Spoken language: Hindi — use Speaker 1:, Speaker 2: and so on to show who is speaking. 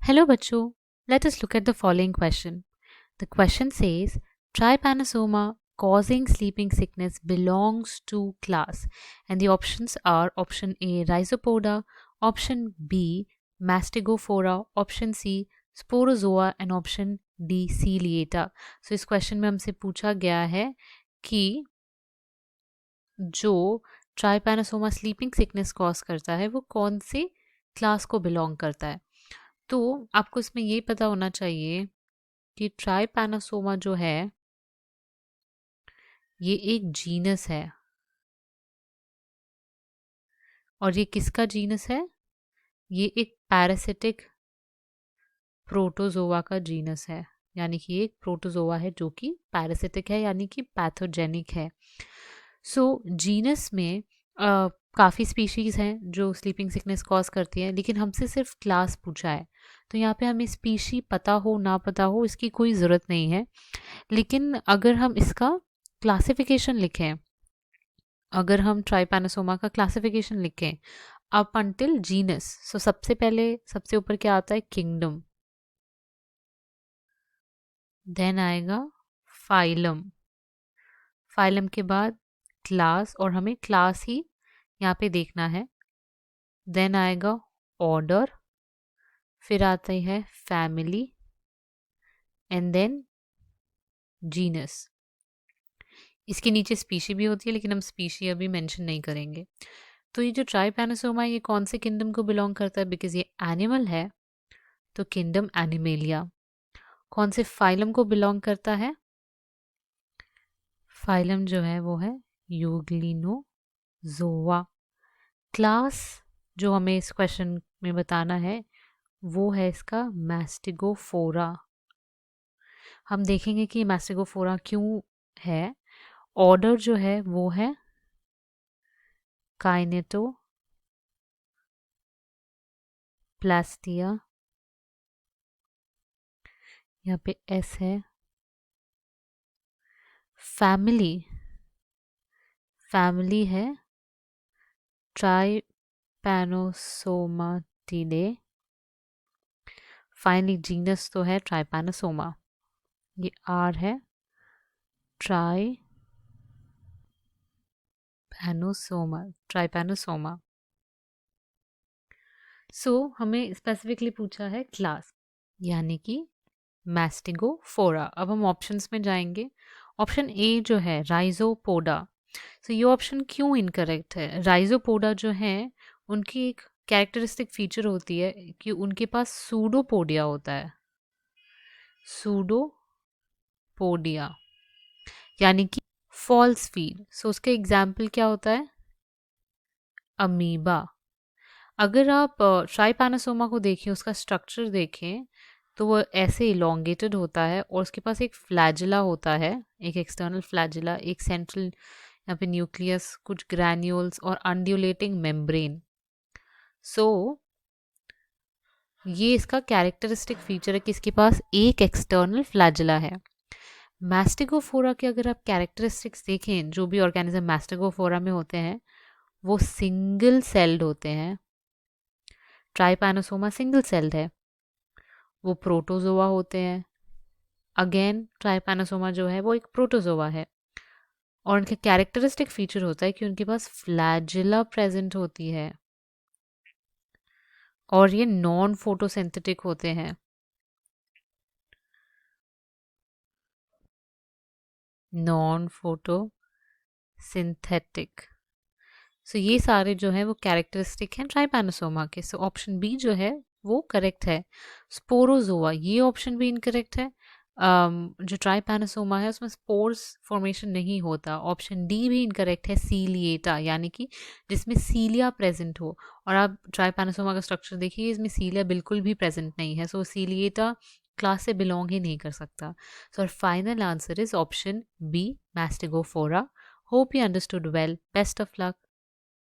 Speaker 1: Hello bachcho, let us look at the following question. The question says trypanosoma causing sleeping sickness belongs to class, and the options are option A Rhizopoda, option B Mastigophora, option C Sporozoa and option D Ciliata. So इस क्वेश्चन में हमसे पूछा गया है कि जो ट्राइपैनोसोमा स्लीपिंग सिकनेस कॉज करता है वो कौन से क्लास को बिलोंग करता है। तो आपको इसमें ये पता होना चाहिए कि ट्राइपैनोसोमा जो है ये एक जीनस है। और ये किसका जीनस है? ये एक पैरासिटिक प्रोटोजोआ का जीनस है, यानी कि एक प्रोटोजोआ है जो कि पैरासिटिक है, यानी कि पैथोजेनिक है। जीनस में काफ़ी स्पीशीज़ हैं जो स्लीपिंग सिकनेस कॉज करती हैं, लेकिन हमसे सिर्फ क्लास पूछा है। तो यहाँ पे हमें स्पीशी पता हो ना पता हो इसकी कोई ज़रूरत नहीं है, लेकिन अगर हम इसका क्लासिफिकेशन लिखें, अगर हम ट्राइपैनोसोमा का क्लासिफिकेशन लिखें अप अंटिल जीनस, सो सबसे पहले सबसे ऊपर क्या आता है? किंगडम, देन आएगा फाइलम, फाइलम के बाद क्लास, और हमें क्लास ही यहाँ पे देखना है। देन आएगा ऑर्डर, फिर आती है फैमिली एंड देन जीनस। इसके नीचे स्पीशी भी होती है, लेकिन हम स्पीशी अभी मेंशन नहीं करेंगे। तो ये जो ट्राइपैनोसोमा है ये कौन से किंगडम को बिलोंग करता है? बिकॉज ये एनिमल है तो किंगडम एनिमेलिया। कौन से फाइलम को बिलोंग करता है? फाइलम जो है वो है यूग्लिनोजोआ। क्लास जो हमें इस क्वेश्चन में बताना है वो है इसका मैस्टिगोफोरा। हम देखेंगे कि मैस्टिगोफोरा क्यों है। ऑर्डर जो है वो है काइनेटोप्लास्टिया, यहाँ पे एस है। फैमिली, फैमिली है ट्राइपैनोसोमाटिडे। फाइनली जीनस तो है ट्राइपैनोसोमा, ये आर है ट्राइपैनोसोमा। हमें स्पेसिफिकली पूछा है क्लास, यानी कि मैस्टिगोफोरा। अब हम ऑप्शंस में जाएंगे। ऑप्शन ए जो है राइजोपोडा, ये ऑप्शन क्यों इनकरेक्ट है? राइजोपोडा जो है उनकी एक कैरेक्टरिस्टिक फीचर होती है कि उनके पास सूडोपोडिया होता है। सूडोपोडिया यानी कि फॉल्स फील। उसका एग्जाम्पल क्या होता है? अमीबा। अगर आप ट्राइपैनोसोमा को देखें, उसका स्ट्रक्चर देखें, तो वो ऐसे इलोंगेटेड होता है और उसके पास एक फ्लैजिला होता है, एक एक्सटर्नल फ्लैजिला, एक सेंट्रल यहाँ पे न्यूक्लियस, कुछ ग्रैन्यूल्स और अनड्यूलेटिंग मेम्ब्रेन। ये इसका कैरेक्टरिस्टिक फीचर है कि इसके पास एक एक्सटर्नल फ्लैजिला है। मैस्टिगोफोरा के अगर आप कैरेक्टरिस्टिक्स देखें, जो भी ऑर्गेनिज्म मैस्टिगोफोरा में होते हैं वो सिंगल सेल्ड होते हैं। ट्राइपैनोसोमा सिंगल सेल्ड है, वो प्रोटोजोआ होते हैं। अगेन ट्राइपैनोसोमा जो है वो एक प्रोटोजोआ है, और उनका कैरेक्टरिस्टिक फीचर होता है कि उनके पास फ्लैजिला प्रेजेंट होती है और ये नॉन फोटोसिंथेटिक होते हैं। Non photosynthetic. ये सारे जो है वो कैरेक्टरिस्टिक हैं ट्राइपैनोसोमा के। ऑप्शन बी जो है वो करेक्ट है। स्पोरोजोआ, ये ऑप्शन भी इनकरेक्ट है। जो ट्राइपैनोसोमा है उसमें स्पोर्स फॉर्मेशन नहीं होता। ऑप्शन डी भी इनकरेक्ट है। सीलिएटा यानी कि जिसमें सीलिया प्रेजेंट हो, और आप ट्राइपैनोसोमा का स्ट्रक्चर देखिए, इसमें सीलिया बिल्कुल भी प्रेजेंट नहीं है। सीलिएटा क्लास से बिलोंग ही नहीं कर सकता। और final answer is option B mastigophora. Hope you understood well. Best of luck.